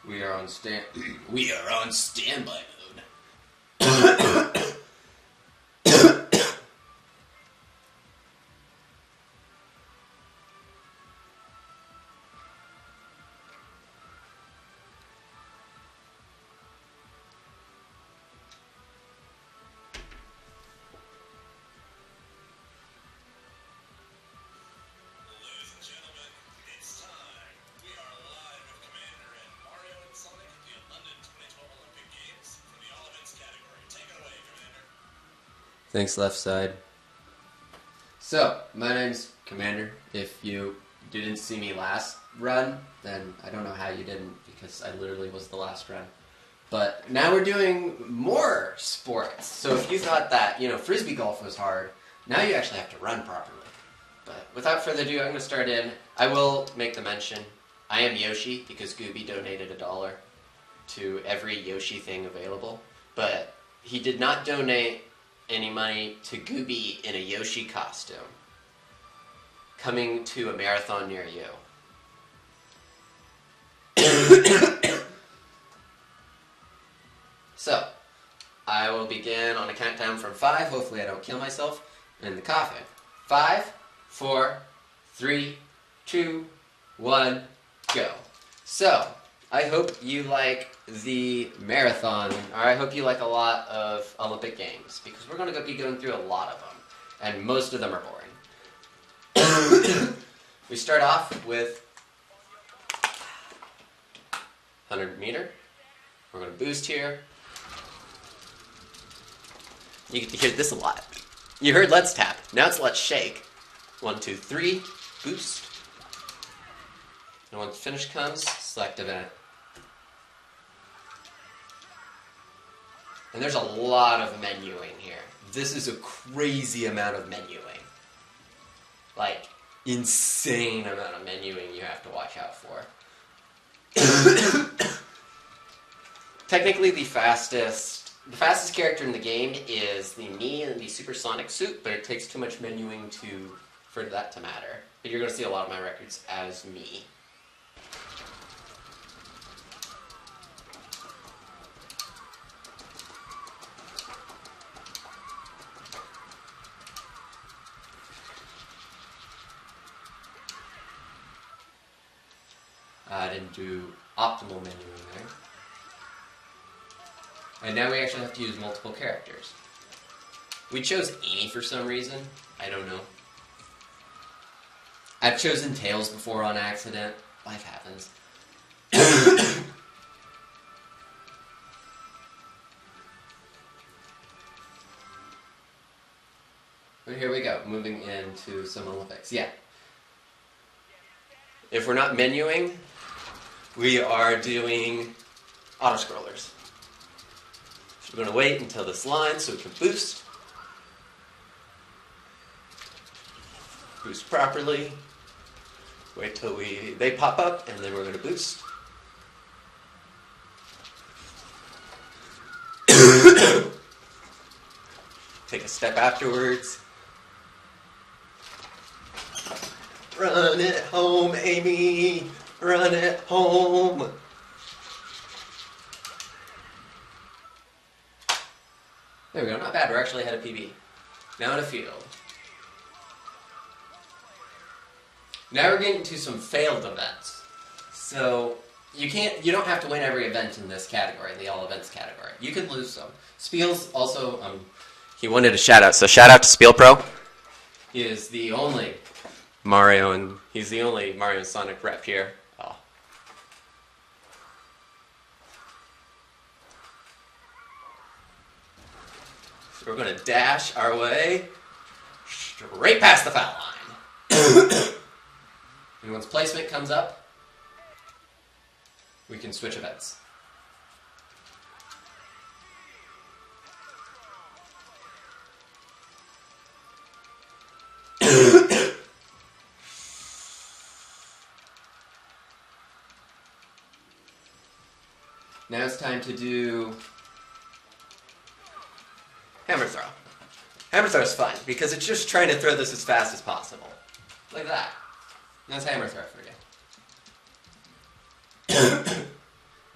We are on standby mode. Thanks, left side. So, my name's Commander. If you didn't see me last run, then I don't know how you didn't, because I literally was the last run. But now we're doing more sports. So if you thought that, Frisbee golf was hard, now you actually have to run properly. But without further ado, I'm going to start in. I will make the mention, I am Yoshi, because Gooby donated $1 to every Yoshi thing available. But he did not donate any money to Gooby in a Yoshi costume coming to a marathon near you. So, I will begin on a countdown from 5. Hopefully I don't kill myself in the coffin. 5, 4, 3, 2, 1, go. So, I hope you like the marathon, or I hope you like a lot of Olympic Games, because we're going to be going through a lot of them, and most of them are boring. We start off with 100 meter. We're going to boost here. You get to hear this a lot. You heard let's tap. Now it's let's shake. 1, 2, 3, boost. And once finish comes, select event. And there's a lot of menuing here. This is a crazy amount of menuing. Like, insane amount of menuing you have to watch out for. Technically, the fastest character in the game is the me in the supersonic suit, but it takes too much menuing for that to matter. But you're going to see a lot of my records as me. I didn't do optimal menuing there. And now we actually have to use multiple characters. We chose Amy for some reason. I don't know. I've chosen Tails before on accident. Life happens. But here we go, moving into some Olympics. Yeah. If we're not menuing, we are doing auto-scrollers. So we're going to wait until this line so we can boost. Boost properly. Wait till they pop up, and then we're going to boost. Take a step afterwards. Run it home, Amy. Run it home. There we go. Not bad. We're actually ahead of PB. Now in a field. Now we're getting to some failed events. So you don't have to win every event in this category, the all events category. You can lose some. Spiel's also he wanted a shout out. So shout out to Spiel Pro. He is the only Mario and Sonic rep here. Oh. So we're going to dash our way straight past the foul line. And once placement comes up, we can switch events. Now it's time to do hammer throw. Hammer throw is fun because it's just trying to throw this as fast as possible. Like that. That's hammer throw for you.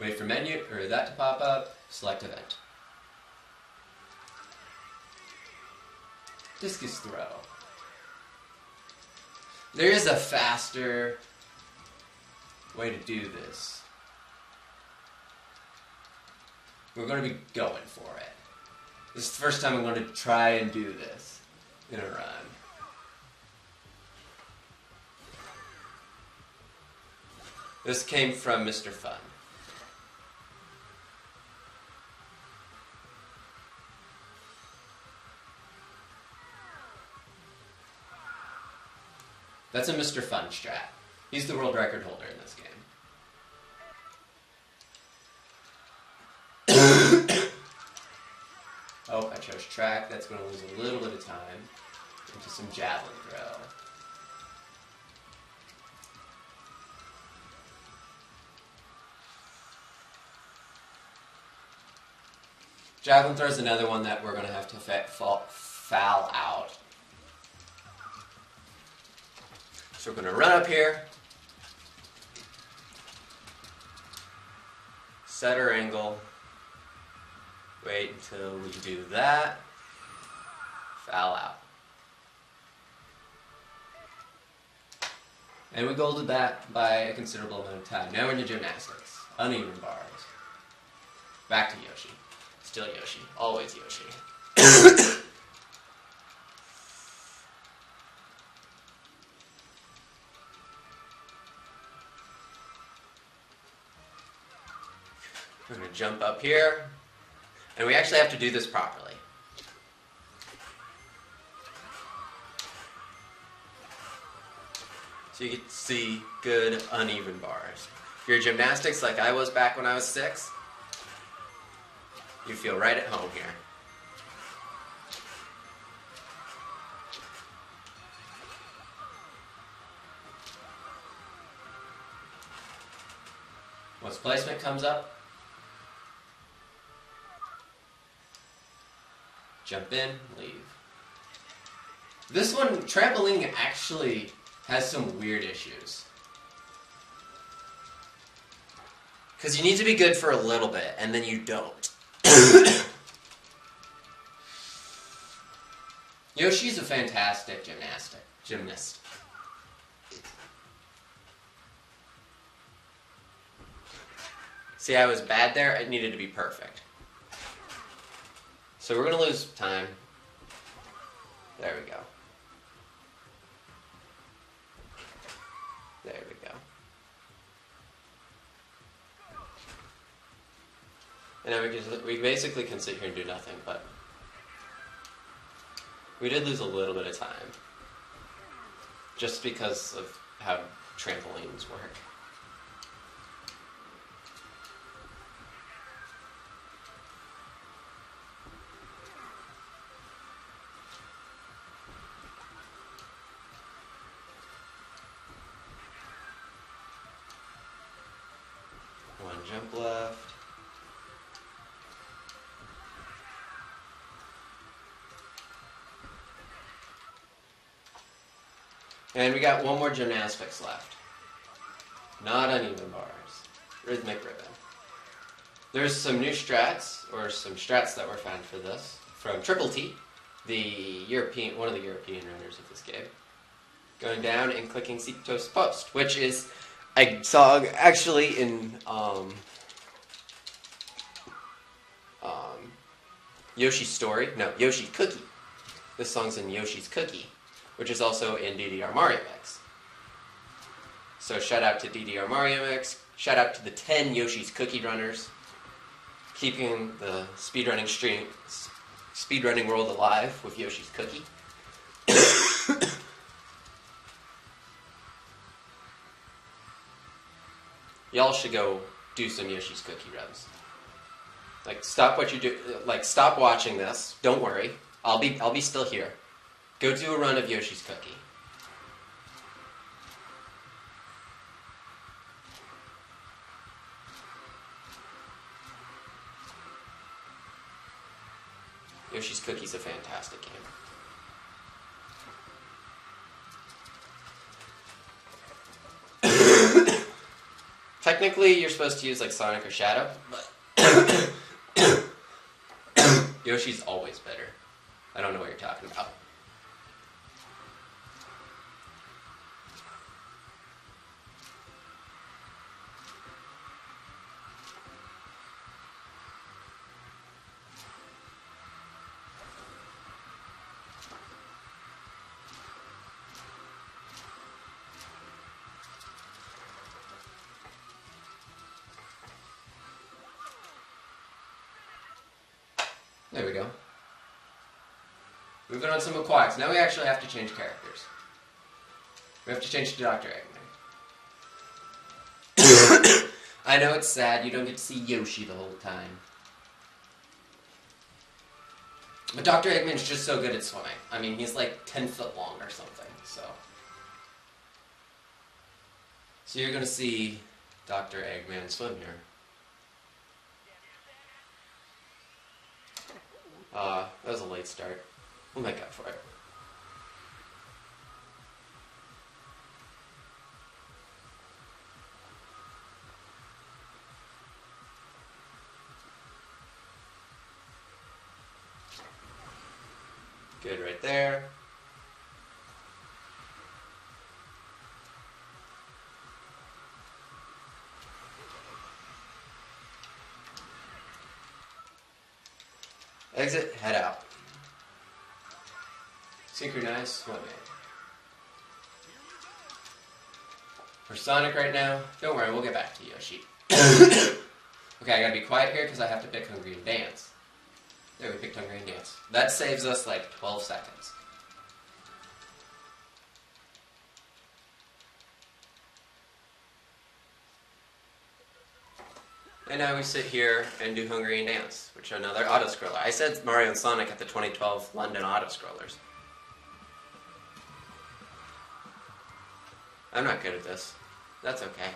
Wait for menu, or that to pop up, select event. Discus throw. There is a faster way to do this. We're going to be going for it. This is the first time I'm going to try and do this in a run. This came from Mr. Fun. That's a Mr. Fun strat. He's the world record holder in this game. Oh, I chose track. That's going to lose a little bit of time into some javelin throw. Javelin throw is another one that we're going to have to foul out. So we're going to run up here, set our angle, wait until we do that, foul out. And we golded that by a considerable amount of time. Now we're into gymnastics. Uneven bars. Back to Yoshi. Still Yoshi. Always Yoshi. We're going to jump up here, and we actually have to do this properly. So you get to see good uneven bars. If you're gymnastics like I was back when I was 6, you feel right at home here. Once placement comes up, jump in, leave. This one, trampoline actually has some weird issues. Because you need to be good for a little bit, and then you don't. Yoshi's a fantastic gymnast. See, I was bad there. It needed to be perfect. So we're going to lose time. There we go. There we go. And now we basically can sit here and do nothing, but we did lose a little bit of time. Just because of how trampolines work. One jump left. And we got one more gymnastics left. Not uneven bars. Rhythmic ribbon. There's some new strats, or some strats that were found for this, from Triple T, one of the European runners of this game. Going down and clicking Seek to Post, which is a song actually in Yoshi's Story. No, Yoshi's Cookie. This song's in Yoshi's Cookie, which is also in DDR Mario Mix. So shout out to DDR Mario Mix. Shout out to the 10 Yoshi's Cookie runners, keeping the speedrunning world alive with Yoshi's Cookie. Y'all should go do some Yoshi's Cookie runs. Like, stop what you do. Like, stop watching this. Don't worry. I'll be still here. Go do a run of Yoshi's Cookie. Yoshi's Cookie's a fantastic game. technically you're supposed to use like Sonic or Shadow, but Yoshi's always better. I don't know what you're talking about. There we go. Moving on to some aquatics. Now we actually have to change characters. We have to change to Dr. Eggman. I know it's sad, you don't get to see Yoshi the whole time. But Dr. Eggman's just so good at swimming. I mean, he's like 10 foot long or something, so. So you're going to see Dr. Eggman swim here. That was a late start. We'll make up for it. Good right there. Exit, head out. Synchronize, swimming. For Sonic right now, don't worry, we'll get back to Yoshi. Okay, I gotta be quiet here because I have to pick Hungry and Dance. There, we picked Hungry and Dance. That saves us like 12 seconds. And now we sit here and do Hungry and Dance, which are another auto-scroller. I said Mario and Sonic at the 2012 London auto-scrollers. I'm not good at this. That's okay.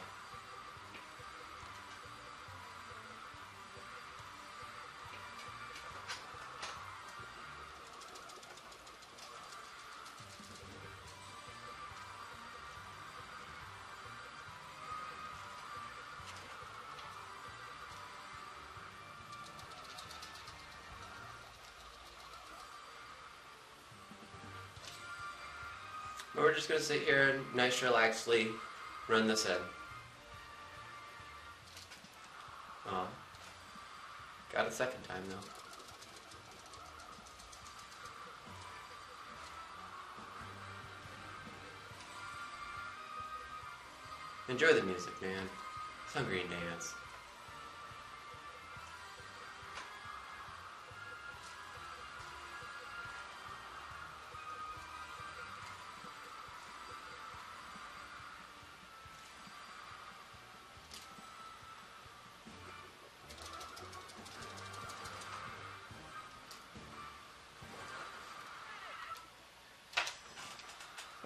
But we're just going to sit here and nice, relaxedly run this in. Got it second time though. Enjoy the music, man. It's Hungry and Dance.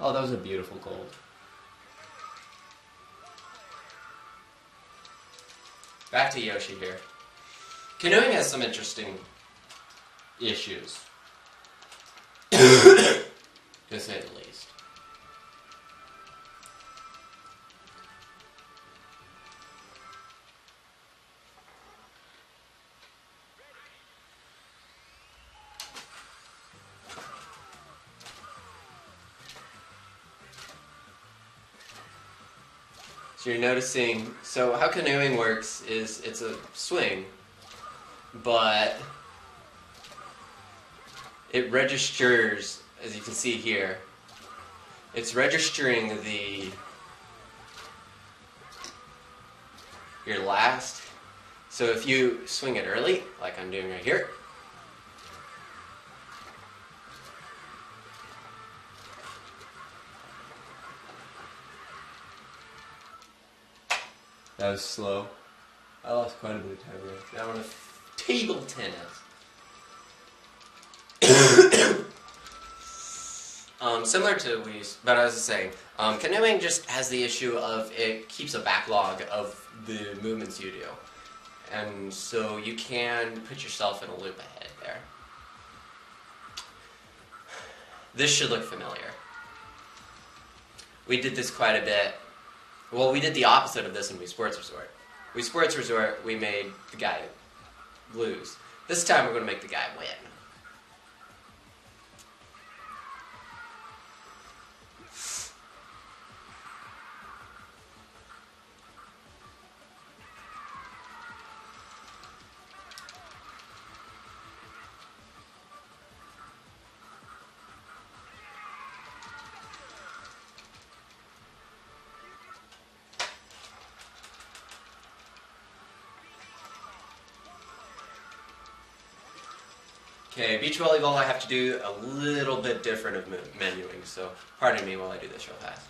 Oh, that was a beautiful gold. Back to Yoshi here. Canoeing has some interesting issues, to say the least. So you're noticing, so how canoeing works is it's a swing, but it registers, as you can see here, it's registering your last. So if you swing it early, like I'm doing right here, that was slow. I lost quite a bit of time there. Now on a table tennis. Similar to but I was saying, canoeing just has the issue of it keeps a backlog of the movements you do. And so you can put yourself in a loop ahead there. This should look familiar. We did this quite a bit Well, we did the opposite of this in Wii Sports Resort. Wii Sports Resort, we made the guy lose. This time we're going to make the guy win. Okay, beach volleyball I have to do a little bit different of menuing, so pardon me while I do this real fast.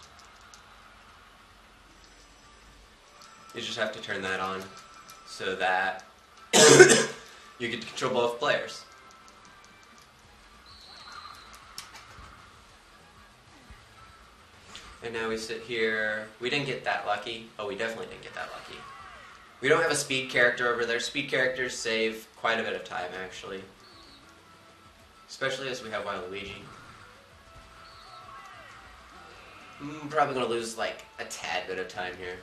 You just have to turn that on so that you get to control both players. And now we sit here. We didn't get that lucky. Oh, we definitely didn't get that lucky. We don't have a speed character over there. Speed characters save quite a bit of time, actually. Especially as we have Waluigi. I'm probably going to lose like a tad bit of time here.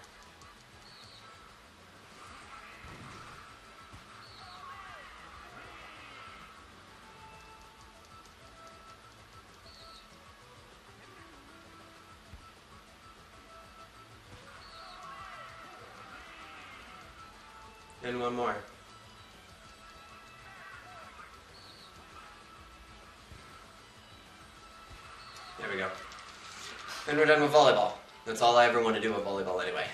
And one more. There we go. And we're done with volleyball. That's all I ever want to do with volleyball anyway.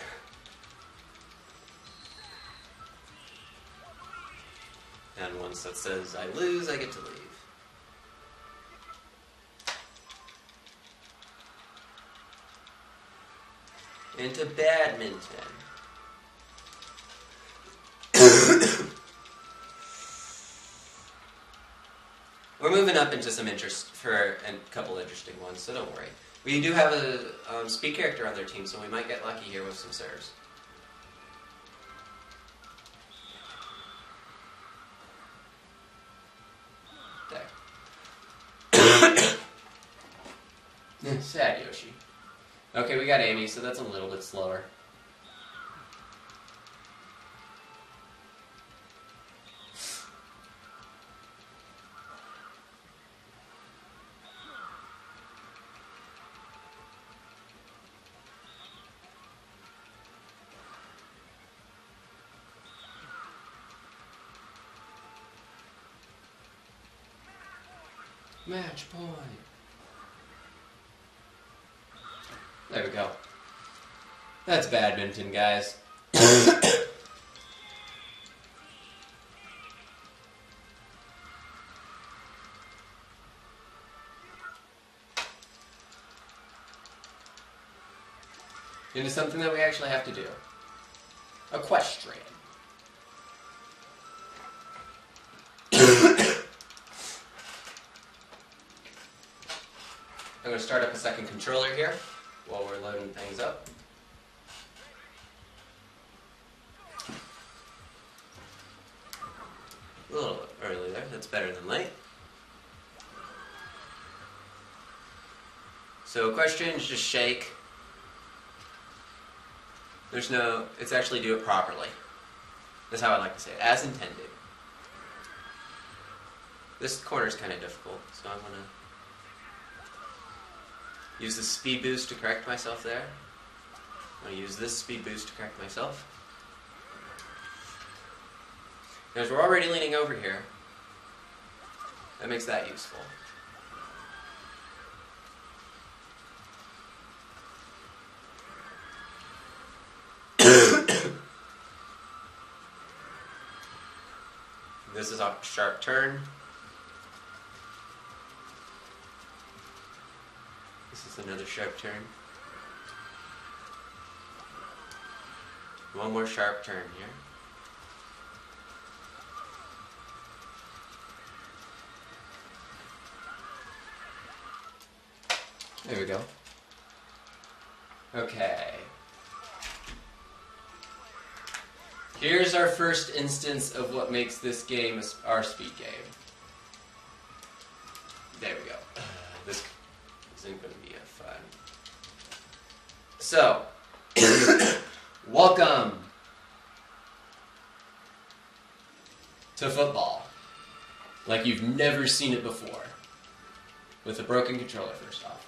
And once that says I lose, I get to leave. Into badminton. We're moving up into some interest for a couple interesting ones, so don't worry. We do have a speed character on their team, so we might get lucky here with some serves. There. Sad Yoshi. Okay, we got Amy, so that's a little bit slower. Match point. There we go. That's badminton, guys. Into something that we actually have to do. Equestrian. I'm going to start up a second controller here while we're loading things up. A little bit early there, that's better than late. So equestrian is just shake. There's no, it's actually do it properly. That's how I like to say it, as intended. This corner is kind of difficult, so I'm going to use the speed boost to correct myself there. I'm going to use this speed boost to correct myself. As we're already leaning over here, that makes that useful. This is a sharp turn. This is another sharp turn. One more sharp turn here. There we go. Okay. Here's our first instance of what makes this game our speed game. There we go. This isn't going to be fun. So, Welcome to football. Like you've never seen it before. With a broken controller, first off.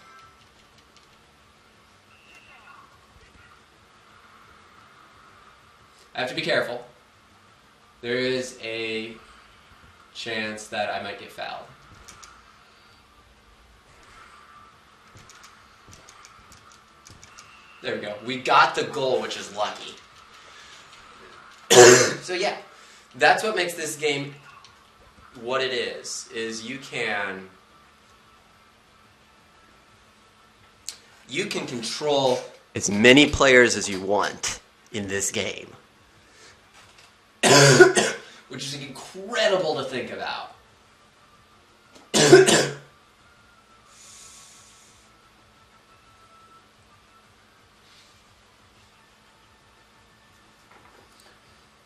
I have to be careful. There is a chance that I might get fouled. There we go. We got the goal, which is lucky. So yeah, that's what makes this game what it is you can control as many players as you want in this game. Which is incredible to think about.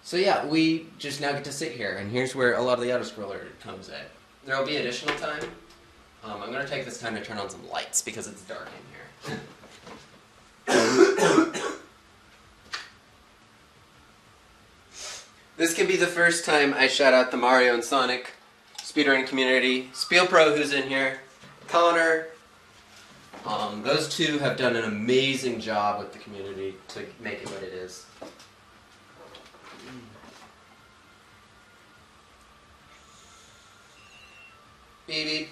So yeah, we just now get to sit here, and here's where a lot of the auto-scroller comes in. There will be additional time. I'm going to take this time to turn on some lights because it's dark in here. This can be the first time I shout out the Mario and Sonic speedrunning community. SpielPro, who's in here, Connor. Those two have done an amazing job with the community to make it what it is. Beep beep.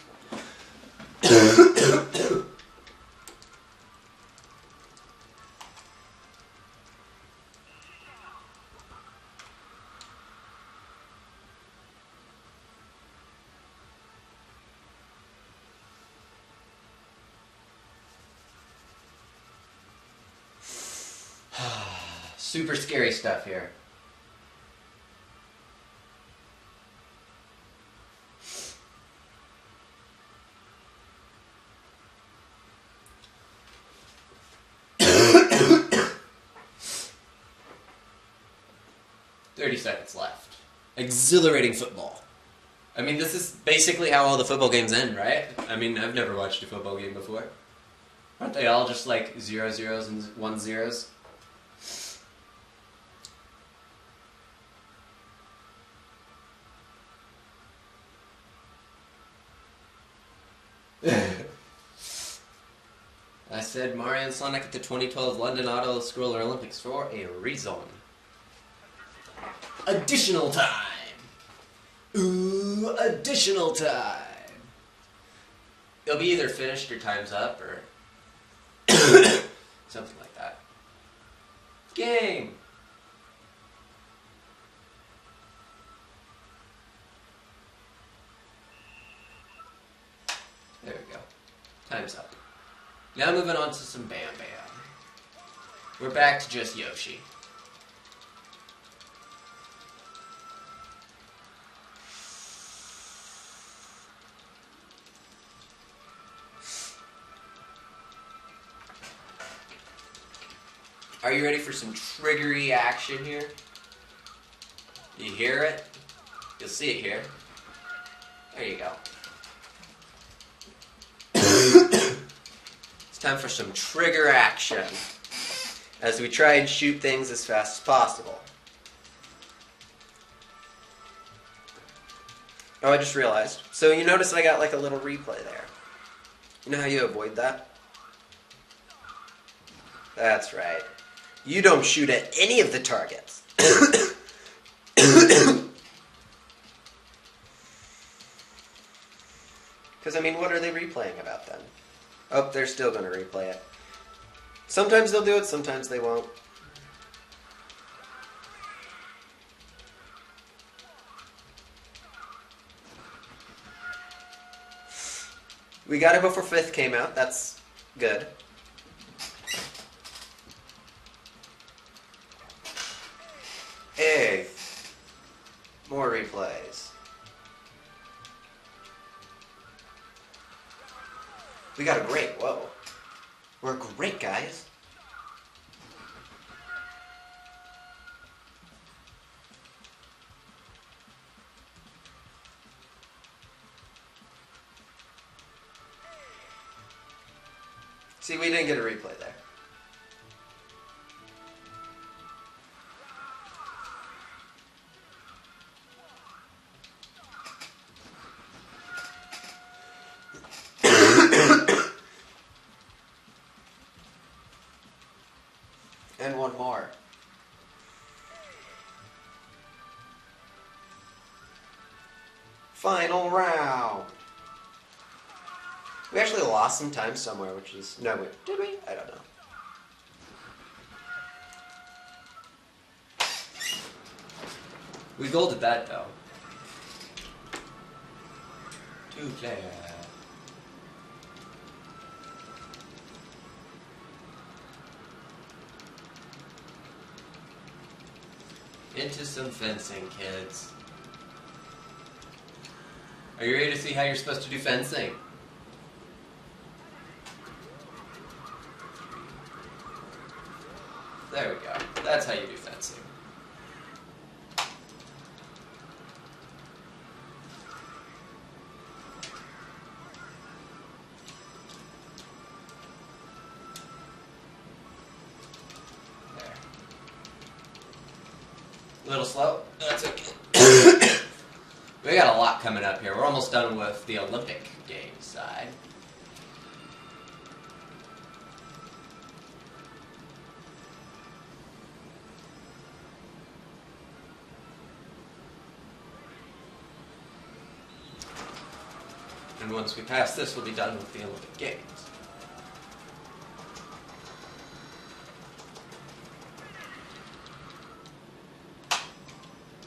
Super scary stuff here. Seconds left. Exhilarating football. I mean, this is basically how all the football games end, right? I mean, I've never watched a football game before. Aren't they all just like 0-0s and 1-0s? I said Mario and Sonic at the 2012 London Auto Scroller Olympics for a reason. Additional time! Ooh, additional time! It'll be either finished or time's up or something like that. Game! There we go. Time's up. Now moving on to some Bam Bam. We're back to just Yoshi. Are you ready for some triggery action here? You hear it? You'll see it here. There you go. It's time for some trigger action as we try and shoot things as fast as possible. Oh, I just realized. So you notice I got like a little replay there. You know how you avoid that? That's right. You don't shoot at any of the targets. Because, I mean, what are they replaying about then? Oh, they're still going to replay it. Sometimes they'll do it, sometimes they won't. We got it before 5th came out. That's good. Hey, more replays. We got a great. Whoa. We're great, guys. See, we didn't get a replay there. Final round. We actually lost some time somewhere, which is... No, wait. Did we? I don't know. We golded that, though. 2 player. Into some fencing, kids. Are you ready to see how you're supposed to do fencing? There we go. That's how you do fencing. There. A little slow. That's okay. We got a lot coming up here. We're almost done with the Olympic Games side. And once we pass this, we'll be done with the Olympic Games.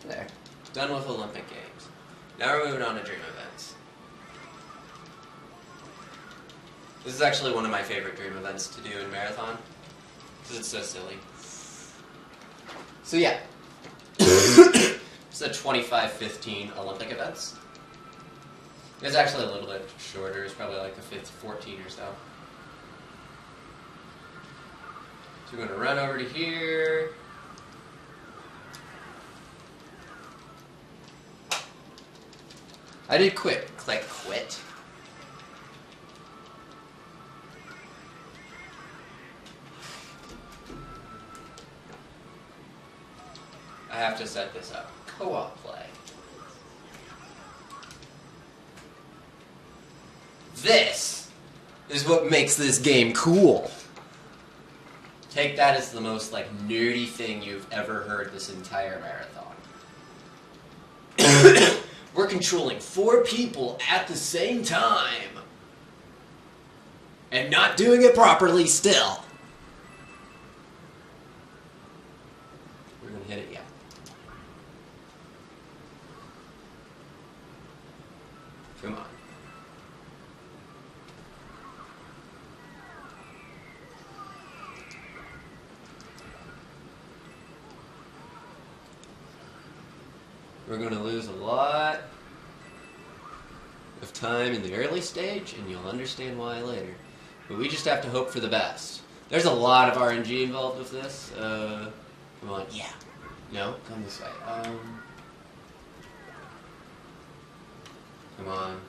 There. Done with Olympic Games. Now we're moving on to dream events. This is actually one of my favorite dream events to do in Marathon, because it's so silly. So yeah. It's a 25-15 Olympic events. It's actually a little bit shorter. It's probably like a 14 or so. So we're going to run over to here. I did click quit. I have to set this up. Co-op play. This is what makes this game cool. Take that as the most like nerdy thing you've ever heard this entire marathon. We're controlling 4 people at the same time and not doing it properly still. We're gonna hit it, yeah. Come on. We're going to lose a lot of time in the early stage, and you'll understand why later. But we just have to hope for the best. There's a lot of RNG involved with this. Come on. Yeah. No, come this way. Come on.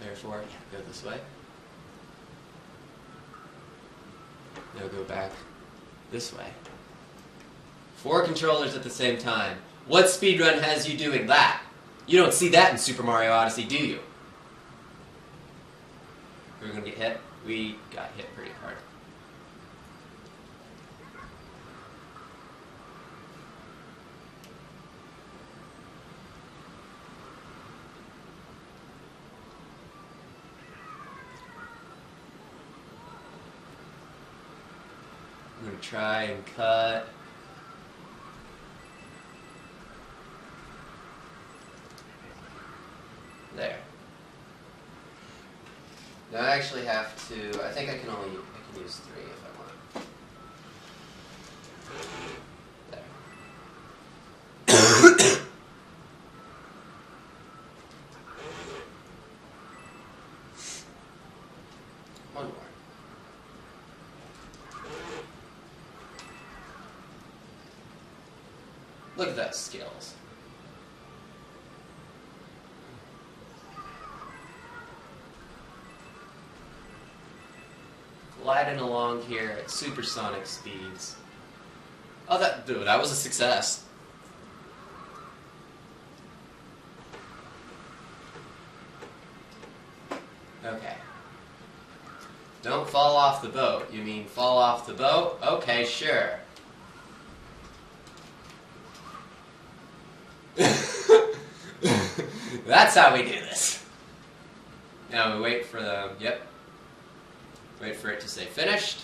Therefore, yeah, go this way. Now go back this way. 4 controllers at the same time. What speedrun has you doing that? You don't see that in Super Mario Odyssey, do you? We're gonna get hit. We got hit pretty hard. I'm gonna try and cut. There. Now I actually have to, I think I can use 3 if I want. There. One more. Look at that skills. Gliding along here at supersonic speeds. Oh, that was a success. Okay. Don't fall off the boat. You mean fall off the boat? Okay, sure. That's how we do this. Now we wait for the, wait for it to say finished.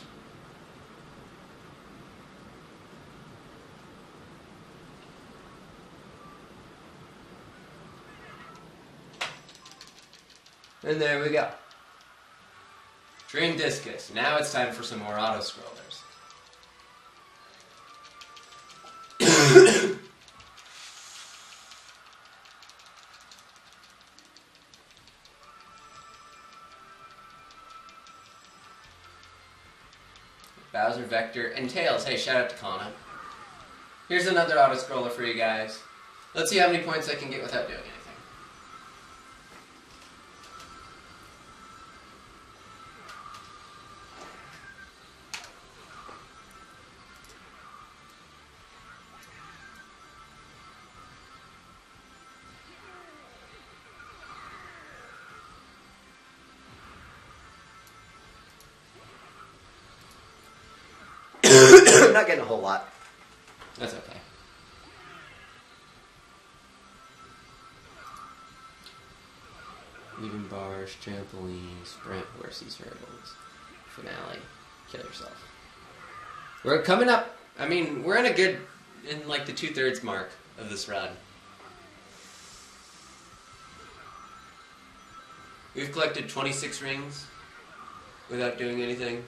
And there we go. Dream Discus. Now it's time for some more auto-scrollers. Bowser, Vector, and Tails. Hey, shout out to Kana. Here's another auto-scroller for you guys. Let's see how many points I can get without doing anything. I'm not getting a whole lot. That's okay. Leaving bars, trampoline, sprint, horses, hurdles, finale, kill yourself. We're coming up. I mean, we're in like the 2/3 mark of this run. We've collected 26 rings without doing anything.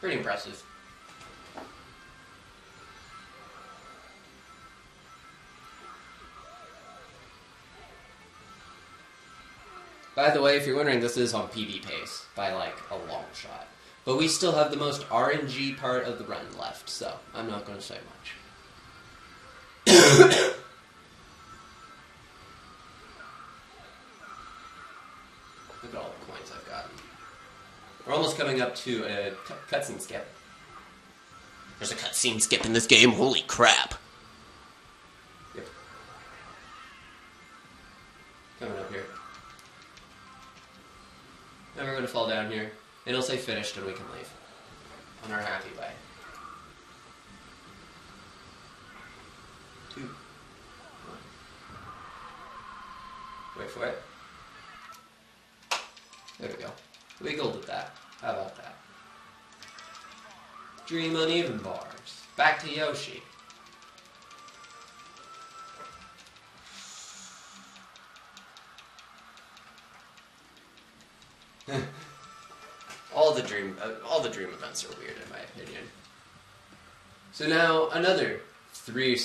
Pretty impressive. By the way, if you're wondering, this is on PB pace by like a long shot. But we still have the most RNG part of the run left, so I'm not going to say much. Look at all the coins I've gotten. We're almost coming up to a cutscene skip. There's a cutscene skip in this game, holy crap. Yep. Coming up here. Then we're going to fall down here. It'll say finished and we can leave. On our happy way. 2, 1. Wait for it. There we go. We golded that. How about that? Dream uneven bars. Back to Yoshi. all the dream events are weird in my opinion. So now another 3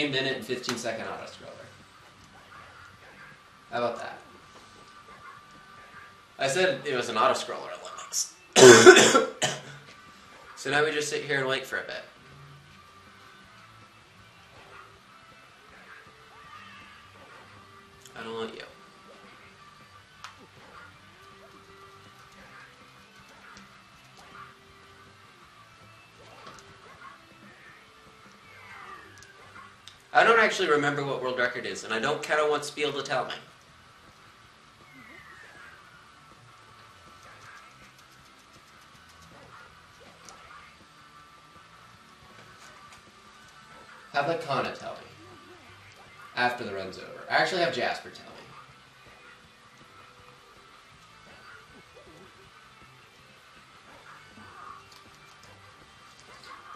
minute and 15 second auto scroller. How about that? I said it was an auto scroller Olympics. So now we just sit here and wait for a bit. I don't want you. I don't actually remember what world record is, and I don't kind of want Spiel to tell me. Have let Kana tell me. After the run's over. I actually have Jasper tell me.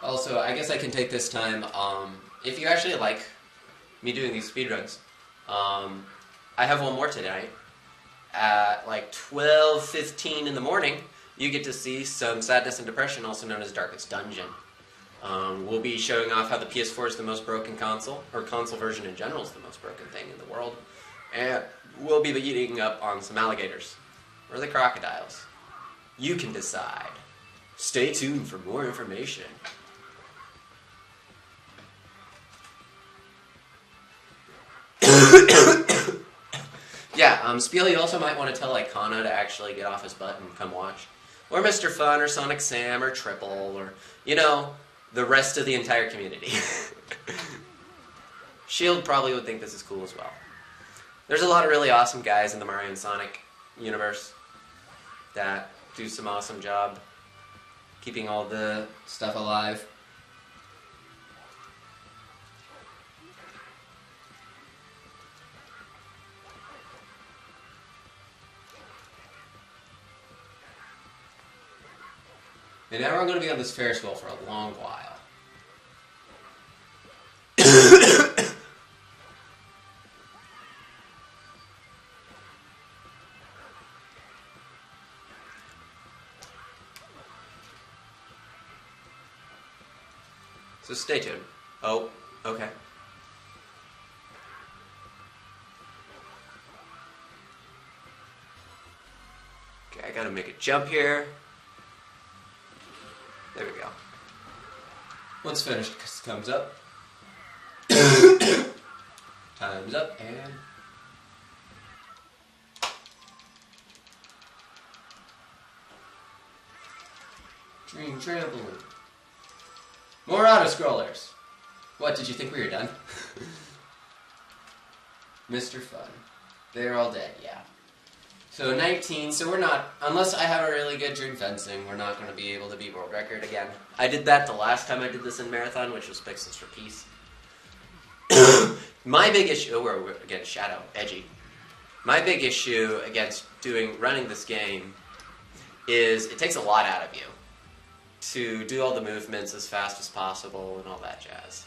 Also, I guess I can take this time, if you actually like me doing these speedruns, I have one more tonight. At like 12:15 in the morning, you get to see some Sadness and Depression, also known as Darkest Dungeon. We'll be showing off how the PS4 is the most broken console, or console version in general is the most broken thing in the world. And we'll be eating up on some alligators. Or the crocodiles. You can decide. Stay tuned for more information. Yeah, Spiel, you also might want to tell like Kana to actually get off his butt and come watch. Or Mr. Fun, or Sonic Sam, or Triple, or, you know, the rest of the entire community. Shield probably would think this is cool as well. There's a lot of really awesome guys in the Mario and Sonic universe that do some awesome job keeping all the stuff alive. And now we're going to be on this Ferris wheel for a long while. So stay tuned. Oh, okay. Okay, I gotta make a jump here. There we go. Once finished, comes up. Time's up, and... Dream trampoline. More auto-scrollers. What, did you think we were done? Mr. Fun. They're all dead, yeah. So 19, so we're not, unless I have a really good dream fencing, we're not going to be able to beat world record again. I did that the last time I did this in Marathon, which was Pixels for Peace. My big issue, we're again, Shadow, edgy. My big issue against running this game is it takes a lot out of you to do all the movements as fast as possible and all that jazz.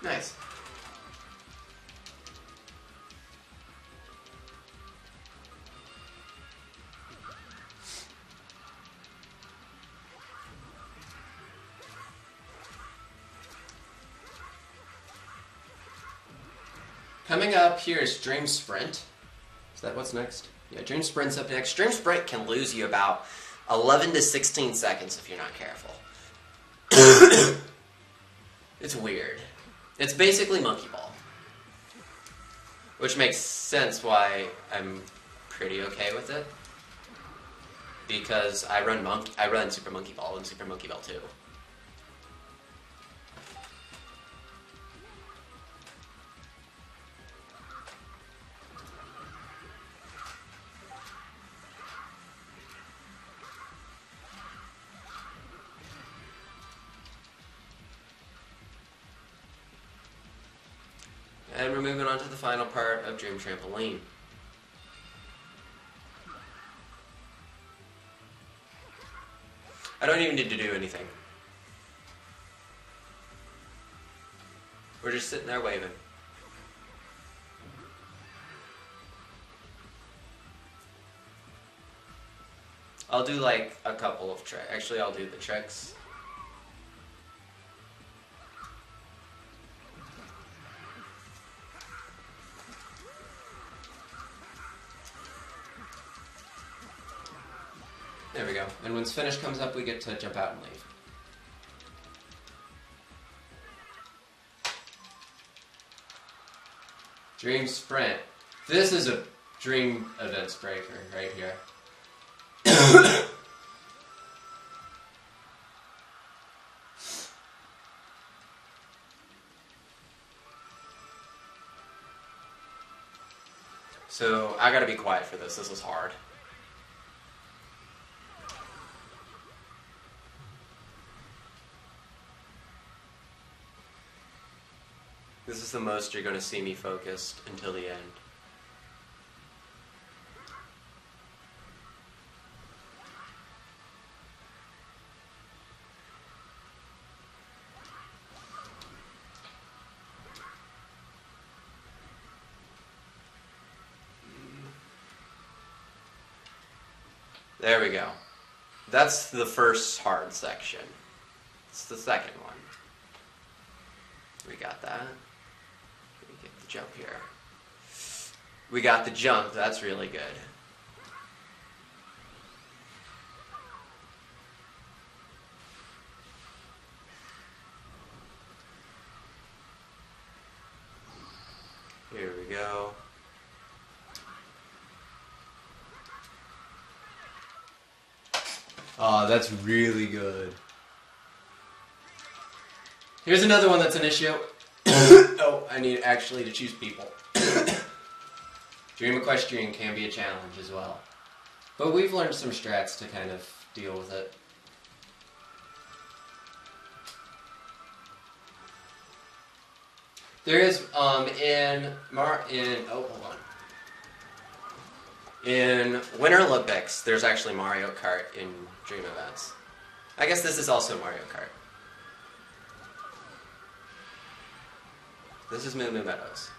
Nice. Coming up here is Dream Sprint. Is that what's next? Yeah, Dream Sprint's up next. Dream Sprint can lose you about 11 to 16 seconds if you're not careful. It's weird. It's basically monkey ball, which makes sense why I'm pretty okay with it, because I run Super Monkey Ball and Super Monkey Ball 2. And we're moving on to the final part of Dream Trampoline. I don't even need to do anything. We're just sitting there waving. I'll do like a couple of tricks. Actually, I'll do the tricks. There we go. And when finish comes up, we get to jump out and leave. Dream Sprint. This is a dream events breaker right here. So I gotta be quiet for this. This is hard. This is the most you're going to see me focused until the end. There we go. That's the first hard section. It's the second one. We got that. We get the jump here. We got the jump. That's really good. Here we go. Oh, that's really good. Here's another one that's an issue. Oh, I need actually to choose people. Dream Equestrian can be a challenge as well. But we've learned some strats to kind of deal with it. There is, in Winter Olympics, there's actually Mario Kart in Dream events. I guess this is also Mario Kart. This is Moo Moo Meadows.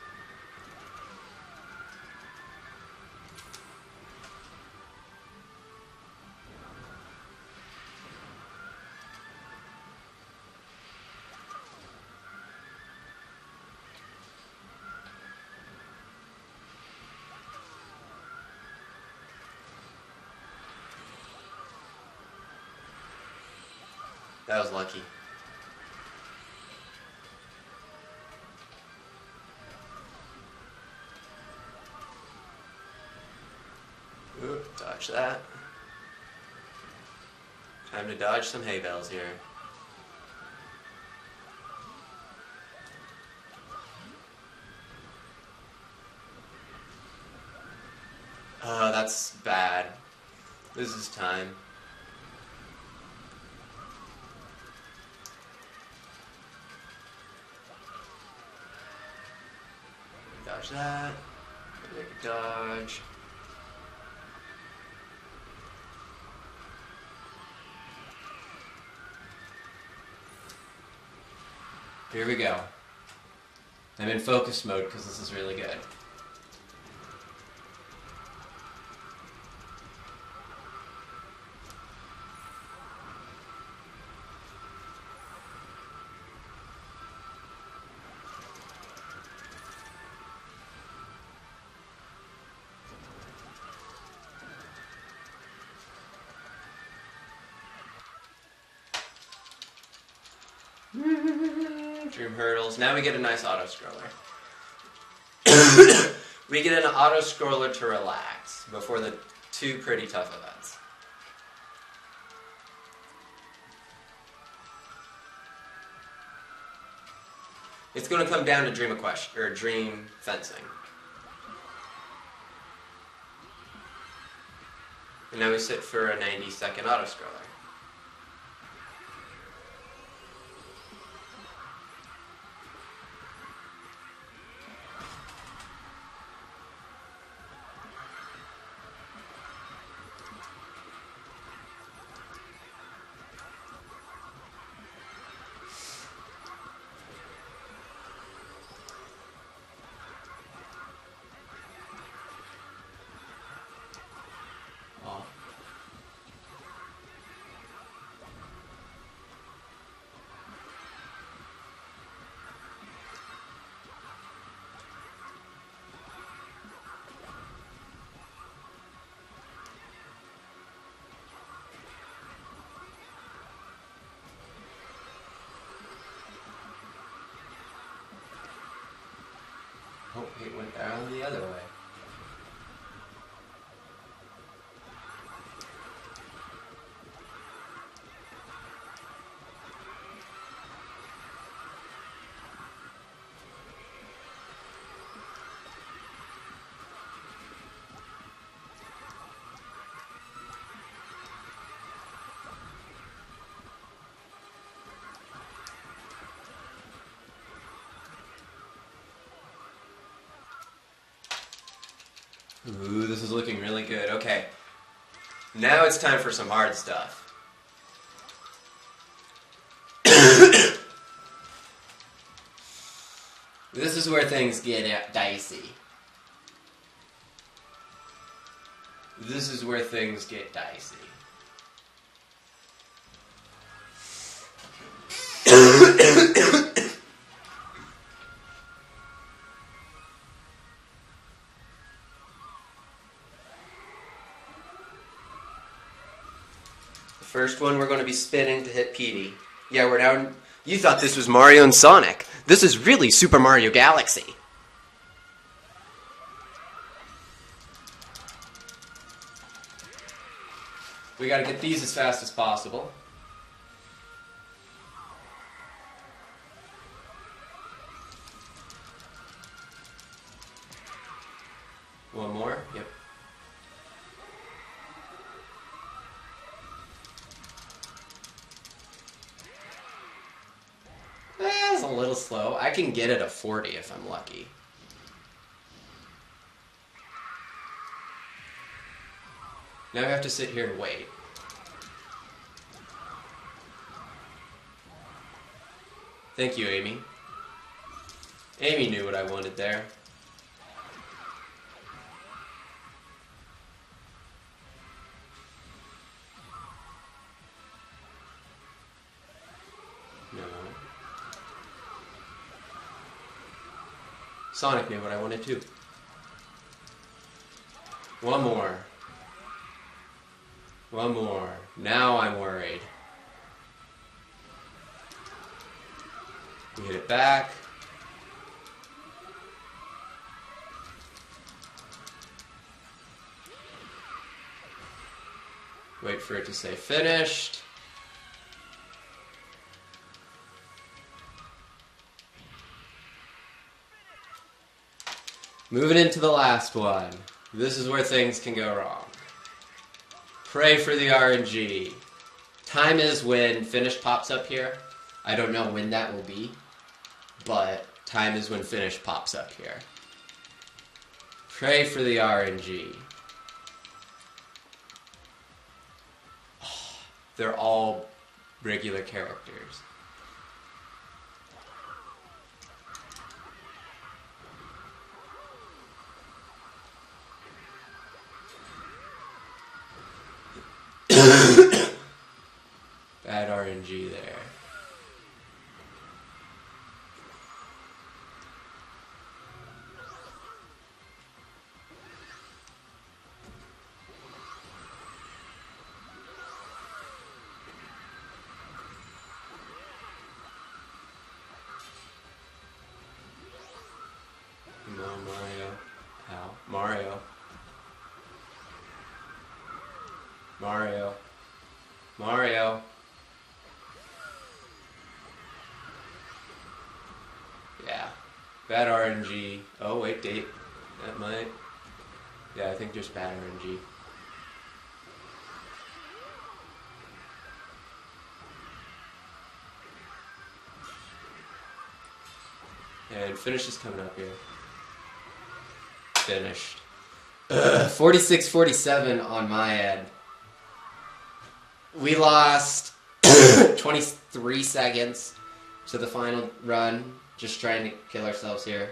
That was lucky. Oop, dodge that. Time to dodge some hay bales here. Oh, that's bad. This is time. Dodge that. Make a dodge. Here we go. I'm in focus mode because this is really good. Dream hurdles. Now we get a nice auto scroller. We get an auto scroller to relax before the two pretty tough events. It's going to come down to dream fencing. And now we sit for a 90-second auto scroller. Oh, it went down the other way. Ooh, this is looking really good. Okay. Now it's time for some hard stuff. This is where things get dicey. This is where things get dicey. First one we're going to be spinning to hit PD. Yeah, we're now... You thought this was Mario and Sonic. This is really Super Mario Galaxy. We got to get these as fast as possible. One more? Yep. It's a little slow. I can get it a 40 if I'm lucky. Now I have to sit here and wait. Thank you, Amy. Amy knew what I wanted there. No. Sonic knew what I wanted too. One more. One more. Now I'm worried. We hit it back. Wait for it to say finished. Moving into the last one. This is where things can go wrong. Pray for the RNG. Time is when finish pops up here. I don't know when that will be, but time is when finish pops up here. Pray for the RNG. They're all regular characters. Bad RNG there. Come on, Mario. Ow. Mario. Mario. Mario. Yeah. Bad RNG. Oh, wait, date. That might... Yeah, I think just bad RNG. And finish is coming up here. Finished. 46-47 on my end. We lost 23 seconds to the final run. Just trying to kill ourselves here.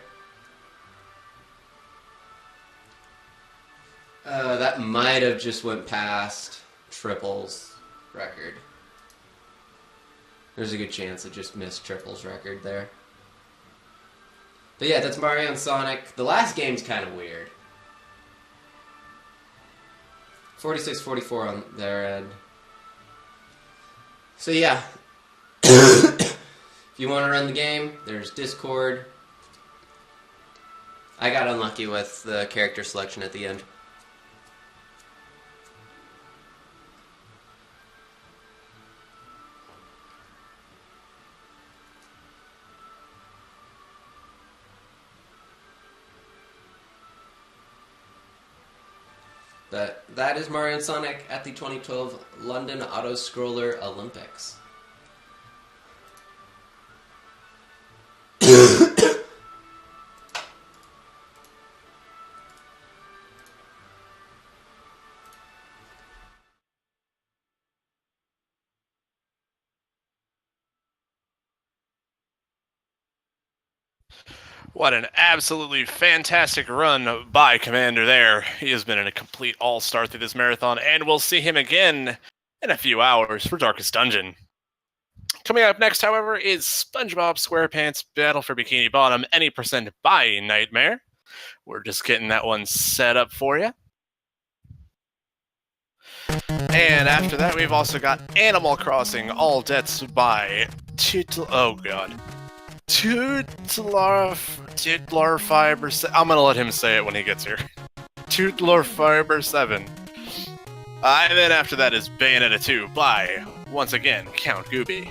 That might have just went past Triple's record. There's a good chance it just missed Triple's record there. But yeah, that's Mario and Sonic. The last game's kind of weird. 46-44 on their end. So yeah. If you want to run the game, there's Discord. I got unlucky with the character selection at the end. That is Mario and Sonic at the 2012 London Auto-Scroller Olympics. What an absolutely fantastic run by Commander there. He has been in a complete all-star through this marathon, and we'll see him again in a few hours for Darkest Dungeon. Coming up next, however, is SpongeBob SquarePants Battle for Bikini Bottom Any Percent by Nightmare. We're just getting that one set up for you. And after that, we've also got Animal Crossing All Debts by Tootlar Fiber 7. I'm gonna let him say it when he gets here. Tootlar Fiber 7. And then after that is Bayonetta 2 by, once again, Count Gooby.